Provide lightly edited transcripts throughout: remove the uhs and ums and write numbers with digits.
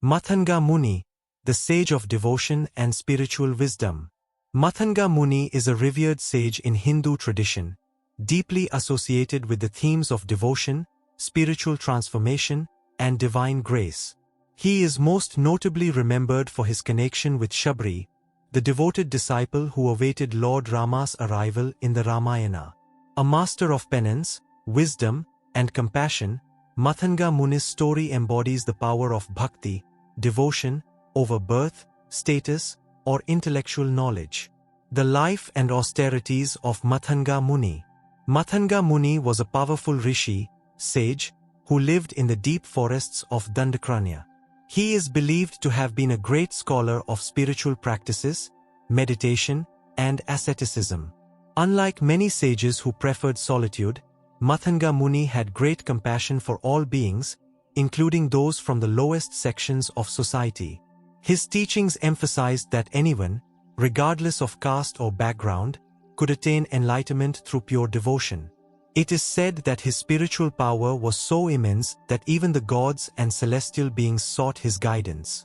Matanga Muni, the sage of devotion and spiritual wisdom. Matanga Muni is a revered sage in Hindu tradition, deeply associated with the themes of devotion, spiritual transformation, and divine grace. He is most notably remembered for his connection with Shabari, the devoted disciple who awaited Lord Rama's arrival in the Ramayana. A master of penance, wisdom, and compassion, Matanga Muni's story embodies the power of bhakti, devotion, over birth, status, or intellectual knowledge. The life and austerities of Matanga Muni. Matanga Muni was a powerful rishi, sage, who lived in the deep forests of Dattatreya. He is believed to have been a great scholar of spiritual practices, meditation, and asceticism. Unlike many sages who preferred solitude, Matanga Muni had great compassion for all beings, including those from the lowest sections of society. His teachings emphasized that anyone, regardless of caste or background, could attain enlightenment through pure devotion. It is said that his spiritual power was so immense that even the gods and celestial beings sought his guidance.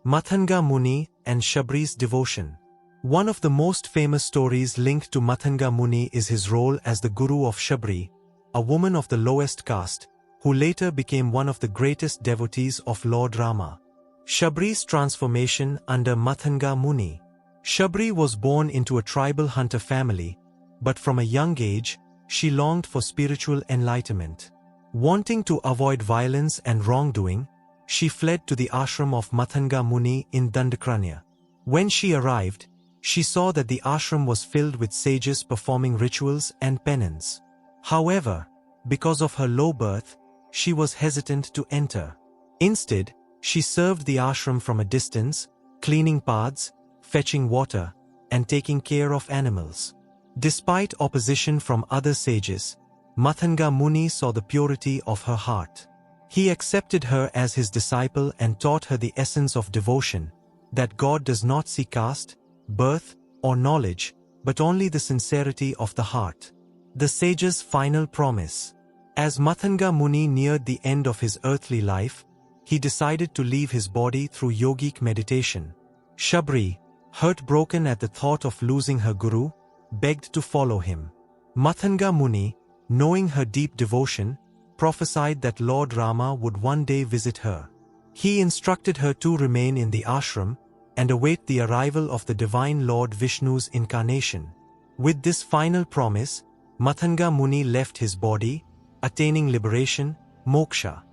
Matanga Muni and Shabari's devotion. One of the most famous stories linked to Matanga Muni is his role as the guru of Shabari, a woman of the lowest caste, who later became one of the greatest devotees of Lord Rama. Shabari's transformation under Matanga Muni. Shabari was born into a tribal hunter family, but from a young age, she longed for spiritual enlightenment. Wanting to avoid violence and wrongdoing, she fled to the ashram of Matanga Muni in Dattatreya. When she arrived, she saw that the ashram was filled with sages performing rituals and penance. However, because of her low birth, she was hesitant to enter. Instead, she served the ashram from a distance, cleaning paths, fetching water, and taking care of animals. Despite opposition from other sages, Matanga Muni saw the purity of her heart. He accepted her as his disciple and taught her the essence of devotion, that God does not see caste, birth, or knowledge, but only the sincerity of the heart. The sage's final promise. As Matanga Muni neared the end of his earthly life, he decided to leave his body through yogic meditation. Shabari, heartbroken at the thought of losing her guru, begged to follow him. Matanga Muni, knowing her deep devotion, prophesied that Lord Rama would one day visit her. He instructed her to remain in the ashram and await the arrival of the divine Lord Vishnu's incarnation. With this final promise, Matanga Muni left his body, attaining liberation, moksha.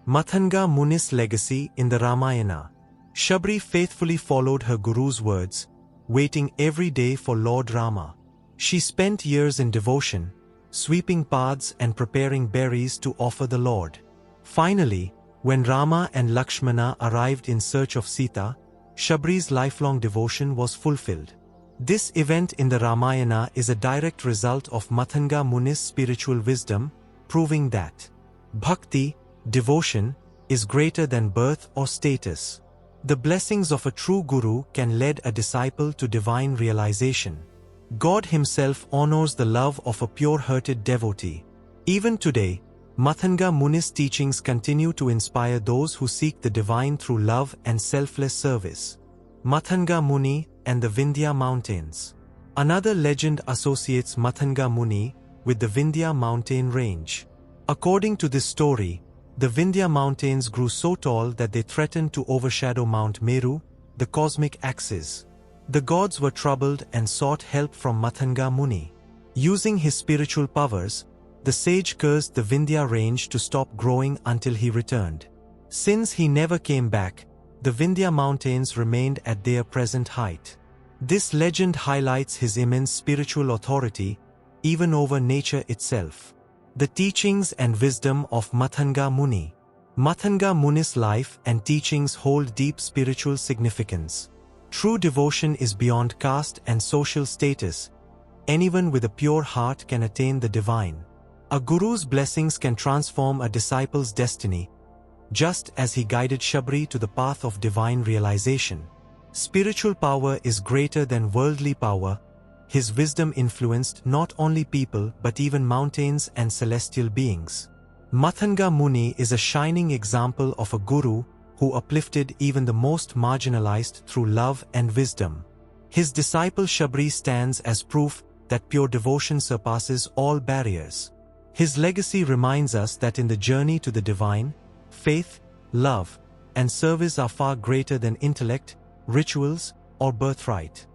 Matanga Muni's legacy in the Ramayana. Shabari faithfully followed her guru's words, waiting every day for Lord Rama. She spent years in devotion, sweeping paths and preparing berries to offer the Lord. Finally, when Rama and Lakshmana arrived in search of Sita, Shabari's lifelong devotion was fulfilled. This event in the Ramayana is a direct result of Matanga Muni's spiritual wisdom, proving that bhakti, devotion, is greater than birth or status. The blessings of a true guru can lead a disciple to divine realization. God himself honors the love of a pure-hearted devotee. Even today, Matanga Muni's teachings continue to inspire those who seek the divine through love and selfless service. Matanga Muni and the Vindhya Mountains. Another legend associates Matanga Muni with the Vindhya mountain range. According to this story, the Vindhya mountains grew so tall that they threatened to overshadow Mount Meru, the cosmic axis. The gods were troubled and sought help from Matanga Muni. Using his spiritual powers, the sage cursed the Vindhya range to stop growing until he returned. Since he never came back, the Vindhya mountains remained at their present height. This legend highlights his immense spiritual authority, even over nature itself. The teachings and wisdom of Matanga Muni. Matanga Muni's life and teachings hold deep spiritual significance. True devotion is beyond caste and social status. Anyone with a pure heart can attain the divine. A guru's blessings can transform a disciple's destiny, just as he guided Shabari to the path of divine realization. Spiritual power is greater than worldly power. His wisdom influenced not only people but even mountains and celestial beings. Matanga Muni is a shining example of a guru who uplifted even the most marginalized through love and wisdom. His disciple Shabari stands as proof that pure devotion surpasses all barriers. His legacy reminds us that in the journey to the divine, faith, love, and service are far greater than intellect, rituals, or birthright.